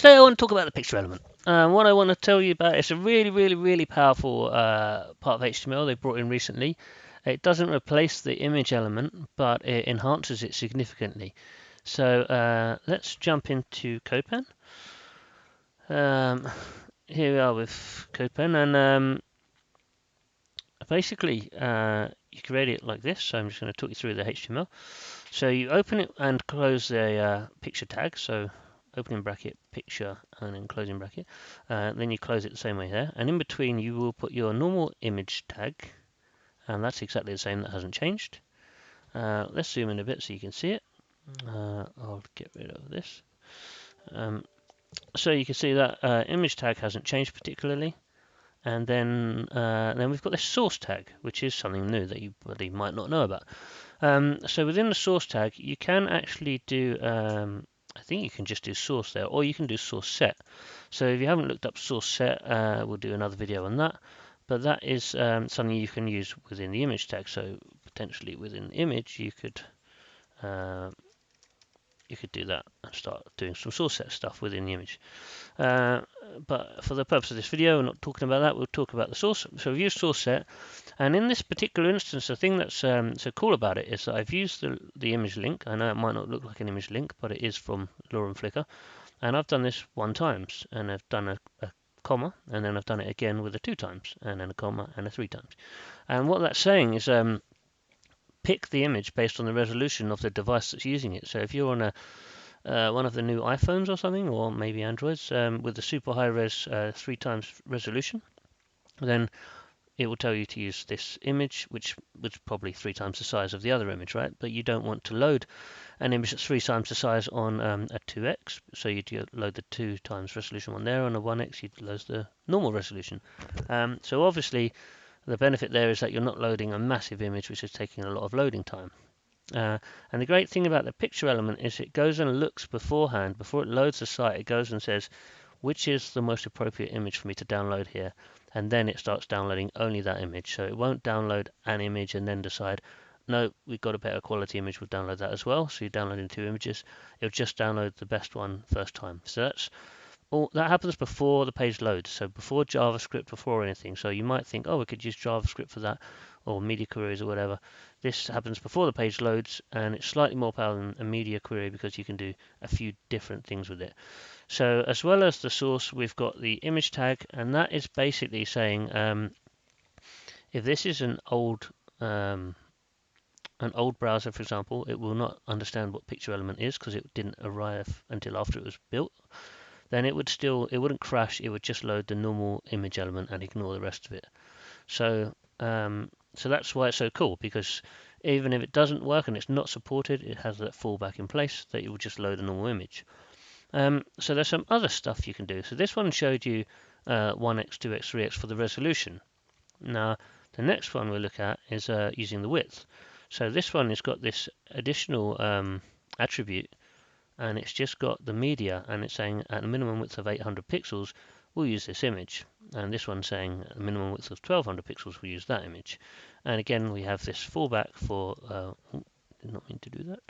today I want to talk about the picture element. What I want to tell you about is a really powerful part of HTML they brought in recently. It doesn't replace the image element, but it enhances it significantly. So let's jump into CodePen. Here we are with CodePen, and basically you create it like this. So I'm just going to talk you through the HTML. So you open it and close the picture tag. So opening bracket, picture, and then closing bracket. Then you close it the same way there. And in between you will put your normal image tag, and that's exactly the same, that hasn't changed. Let's zoom in a bit so you can see it. I'll get rid of this. So you can see that image tag hasn't changed particularly. And then we've got this source tag, which is something new that you probably might not know about. So within the source tag, you can actually do, I think you can just do source there, or you can do source set. So if you haven't looked up source set, we'll do another video on that. But that is something you can use within the image tag. So potentially within the image, you could do that and start doing some source set stuff within the image. But for the purpose of this video, we're not talking about that. We'll talk about the source. So we've used source set, and in this particular instance, the thing that's so cool about it is that I've used the image link. I know it might not look like an image link, but it is from Lure and Flickr, and I've done this 1 times, and I've done a comma, and then I've done it again with a 2 times, and then a comma and a 3 times. And what that's saying is pick the image based on the resolution of the device that's using it. So if you're on one of the new iPhones or something, or maybe Androids, with the super high res 3 times resolution, then it will tell you to use this image, which was probably 3 times the size of the other image, right? But you don't want to load an image that's 3 times the size on a 2x, so you'd load the 2 times resolution one there. On a 1x, you'd load the normal resolution. So obviously, the benefit there is that you're not loading a massive image, which is taking a lot of loading time. And the great thing about the picture element is it goes and looks beforehand, before it loads the site, it goes and says, which is the most appropriate image for me to download here? And then it starts downloading only that image. So it won't download an image and then decide, no, we've got a better quality image, we'll download that as well. So you're downloading 2 images. It'll just download the best one first time. So that happens before the page loads, so before JavaScript, before anything. So you might think, oh, we could use JavaScript for that, or media queries or whatever. This happens before the page loads, and it's slightly more powerful than a media query because you can do a few different things with it. So as well as the source, we've got the image tag, and that is basically saying if this is an old browser, for example, it will not understand what picture element is because it didn't arrive until after it was built. Then it wouldn't crash, it would just load the normal image element and ignore the rest of it. So that's why it's so cool, because even if it doesn't work and it's not supported, it has that fallback in place that it will just load a normal image. So there's some other stuff you can do. So this one showed you 1x, 2x, 3x for the resolution. Now the next one we'll look at is using the width. So this one has got this additional attribute, and it's just got the media, and it's saying at a minimum width of 800 pixels we'll use this image, and this one's saying at a minimum width of 1200 pixels we'll use that image. And again we have this fallback for did not mean to do that,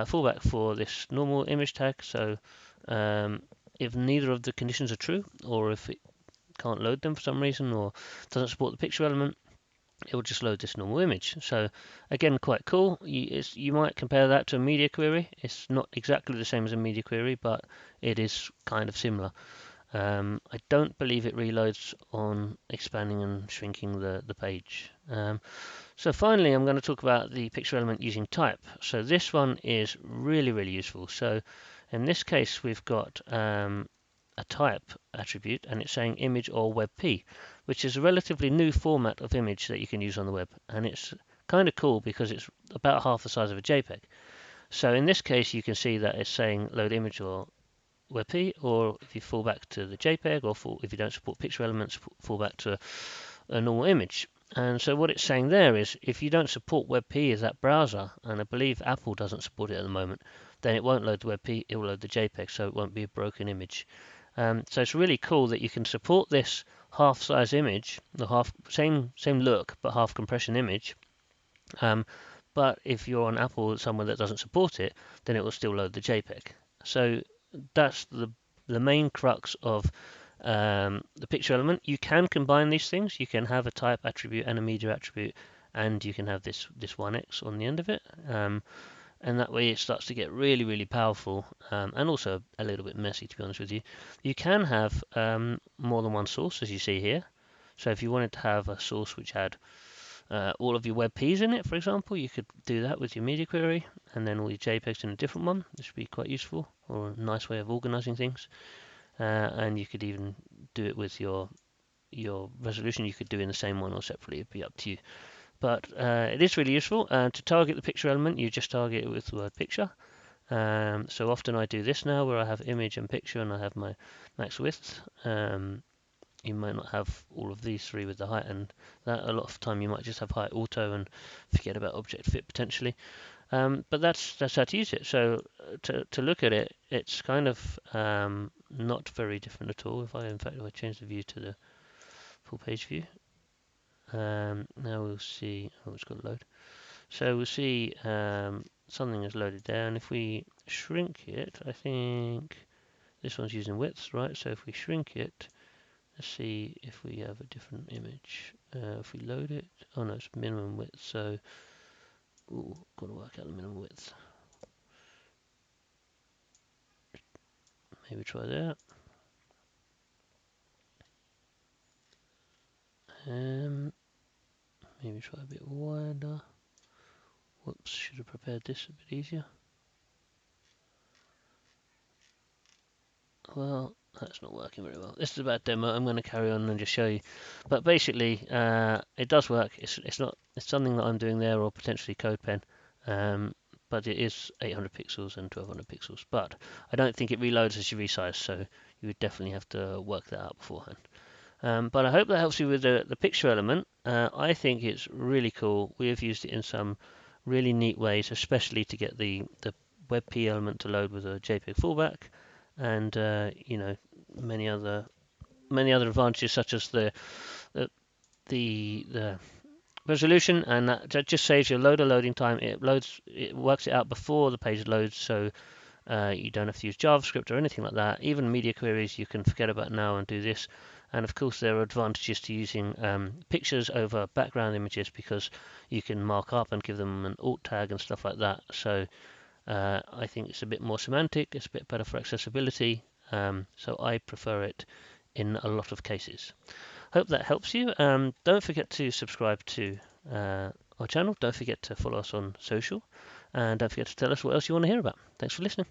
fallback for this normal image tag. So if neither of the conditions are true, or if it can't load them for some reason, or doesn't support the picture element, it will just load this normal image. So again, quite cool. You might compare that to a media query. It's not exactly the same as a media query, but it is kind of similar. I don't believe it reloads on expanding and shrinking the page. So finally, I'm going to talk about the picture element using type. So this one is really useful. So in this case, we've got a type attribute, and it's saying image or WebP, which is a relatively new format of image that you can use on the web, and it's kind of cool because it's about half the size of a JPEG. So in this case, you can see that it's saying load image or WebP, or if you fall back to the JPEG, or if you don't support picture elements, fall back to a normal image. And so what it's saying there is, if you don't support WebP as that browser, and I believe Apple doesn't support it at the moment, then it won't load the WebP, it will load the JPEG, so it won't be a broken image. So it's really cool that you can support this half-size image, the same look but half compression image. But if you're on Apple, somewhere that doesn't support it, then it will still load the JPEG. So that's the the main crux of the picture element. You can combine these things. You can have a type attribute and a media attribute, and you can have this 1x on the end of it. And that way it starts to get really, really powerful, and also a little bit messy, to be honest with you. You can have more than one source, as you see here. So if you wanted to have a source which had all of your WebPs in it, for example, you could do that with your media query, and then all your JPEGs in a different one. This would be quite useful, or a nice way of organizing things. And you could even do it with your resolution. You could do it in the same one or separately. It'd be up to you. But it is really useful. To target the picture element, you just target it with the word picture. So often I do this now, where I have image and picture, and I have my max width. You might not have all of these three with the height, and that a lot of the time you might just have height auto and forget about object fit potentially. But that's how to use it. So to look at it, it's kind of not very different at all. If I change the view to the full page view, now we'll see. Oh, it's got to load. So we'll see something is loaded there, and if we shrink it, I think this one's using widths, right? So if we shrink it, let's see if we have a different image. If we load it, oh no, it's minimum width. So, ooh, got to work out the minimum width. Maybe try that. Maybe try a bit wider. Whoops, should have prepared this a bit easier. Well, that's not working very well. This is a bad demo. I'm going to carry on and just show you. But basically, it does work. It's something that I'm doing there, or potentially CodePen. But it is 800 pixels and 1200 pixels. But I don't think it reloads as you resize, so you would definitely have to work that out beforehand. But I hope that helps you with the picture element. I think it's really cool. We have used it in some really neat ways, especially to get the WebP element to load with a JPEG fallback, and many other advantages, such as the resolution, and that just saves you a load of loading time. It works it out before the page loads, so you don't have to use JavaScript or anything like that. Even media queries you can forget about now and do this. And of course there are advantages to using pictures over background images, because you can mark up and give them an alt tag and stuff like that. So I think it's a bit more semantic, it's a bit better for accessibility, so I prefer it in a lot of cases. Hope that helps you. Don't forget to subscribe to our channel, don't forget to follow us on social, and don't forget to tell us what else you want to hear about. Thanks for listening.